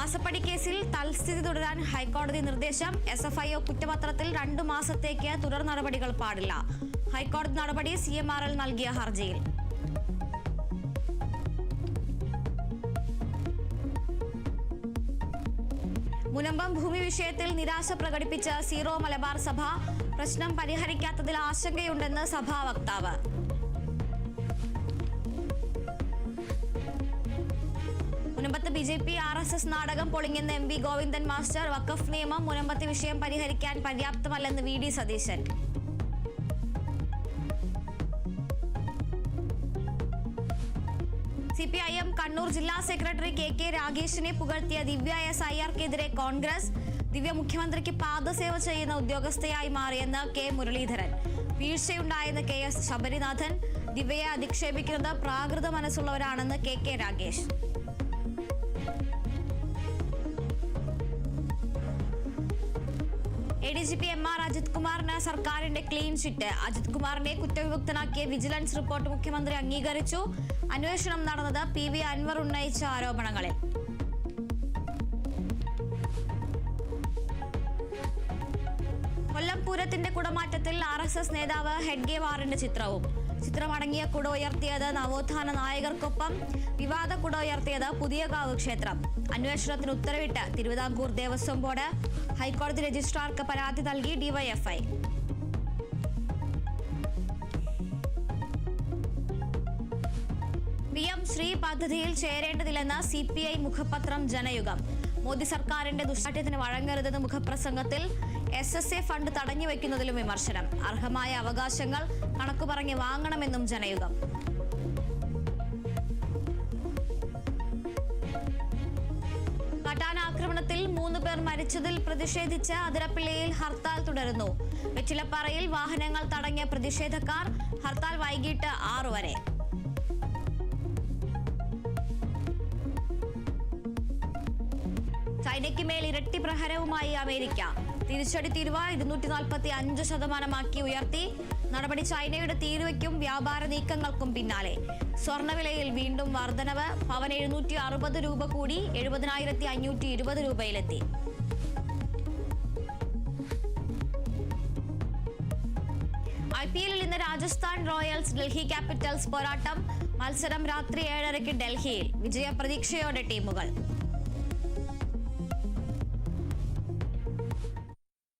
രാസപ്പടി കേസിൽ തൽസ്ഥിതി തുടരാൻ ഹൈക്കോടതി നിർദ്ദേശം. SFIO കുറ്റപത്രത്തിൽ 2 മാസത്തേക്ക് തുടർ നടപടികൾ പാടില്ല. ഹൈക്കോടതി നടപടി CMRL നൽകിയ ഹർജിയിൽ. മുനമ്പം ഭൂമി വിഷയത്തിൽ നിരാശ പ്രകടിപ്പിച്ച സീറോ മലബാർ സഭ. പ്രശ്നം പരിഹരിക്കാത്തതിൽ ആശങ്കയുണ്ടെന്ന് സഭാ വക്താവ്. മുനമ്പത്ത് BJP RSS നാടകം പൊളിഞ്ഞെന്ന് MP ഗോവിന്ദൻ മാസ്റ്റർ. വഖഫ് നിയമം മുനമ്പത്തെ വിഷയം പരിഹരിക്കാൻ പര്യാപ്തമല്ലെന്ന് VD സതീശൻ. CPIM കണ്ണൂർ ജില്ലാ സെക്രട്ടറി KK രാഗേഷിനെ പുകഴ്ത്തിയ ദിവ്യ SIRക്കെതിരെ കോൺഗ്രസ്. ദിവ്യ മുഖ്യമന്ത്രിക്ക് പാദസേവ ചെയ്യുന്ന ഉദ്യോഗസ്ഥയായി മാറിയെന്ന് K മുരളീധരൻ. വീഴ്ചയുണ്ടായെന്ന് KS ശബരിനാഥൻ. ദിവ്യയെ അധിക്ഷേപിക്കുന്നത് പ്രാകൃത മനസ്സുള്ളവരാണെന്ന് KK Ragesh. ADGP MR Ajith കുമാറിന് സർക്കാരിന്റെ ക്ലീൻ ചിറ്റ്. അജിത് കുമാറിനെ കുറ്റവിമുക്തനാക്കിയ വിജിലൻസ് റിപ്പോർട്ട് മുഖ്യമന്ത്രി അംഗീകരിച്ചു. അന്വേഷണം നടന്നത് PV അൻവർ ഉന്നയിച്ച ആരോപണങ്ങളിൽ. കൊല്ലം പൂരത്തിന്റെ കുടമാറ്റത്തിൽ RSS നേതാവ് ഹെഡ്ഗേവാറിന്റെ ചിത്രവും. ചിത്രമടങ്ങിയ കുട ഉയർത്തിയത് നവോത്ഥാന നായകർക്കൊപ്പം. വിവാദ കുട ഉയർത്തിയത് പുതിയകാവ് ക്ഷേത്രം. അന്വേഷണത്തിന് ഉത്തരവിട്ട് തിരുവിതാംകൂർ ദേവസ്വം ബോർഡ്. ഹൈക്കോടതി രജിസ്ട്രാർക്ക് പരാതി നൽകി DYFI. PM ശ്രീ പദ്ധതിയിൽ ചേരേണ്ടതില്ലെന്ന് CPI മുഖപത്രം ജനയുഗം. മോദി സർക്കാരിന്റെ ദുഷ്ടാഠ്യത്തിന് വഴങ്ങരുതെന്ന് മുഖപ്രസംഗത്തിൽ. SSA ഫണ്ട് തടഞ്ഞുവെക്കുന്നതിലും വിമർശനം. അർഹമായ അവകാശങ്ങൾ കണക്കു പറഞ്ഞ് വാങ്ങണമെന്നും ജനയുഗം. ആക്രമണത്തിൽ 3 പേർ മരിച്ചതിൽ പ്രതിഷേധിച്ച് അതിരപ്പിള്ളിയിൽ ഹർത്താൽ തുടരുന്നു. വെറ്റിലപ്പാറയിൽ വാഹനങ്ങൾ തടഞ്ഞ പ്രതിഷേധക്കാർ. ഹർത്താൽ വൈകിട്ട് 6 വരെ. ചൈനയ്ക്ക് മേൽ ഇരട്ടി പ്രഹരവുമായി അമേരിക്ക. തിരിച്ചടി തീരുവ 245% ഉയർത്തി. നടപടി ചൈനയുടെ തീരുവയ്ക്കും വ്യാപാര നീക്കങ്ങൾക്കും പിന്നാലെ. സ്വർണ്ണവിലയിൽ വീണ്ടും വർധനവ്. പവൻ 760 രൂപ കൂടി 70,520 രൂപയിലെത്തി. IPLൽ ഇന്ന് രാജസ്ഥാൻ റോയൽസ് ഡൽഹി ക്യാപിറ്റൽസ് പോരാട്ടം. മത്സരം രാത്രി 7:30 ഡൽഹിയിൽ. വിജയ പ്രതീക്ഷയോടെ ടീമുകൾ.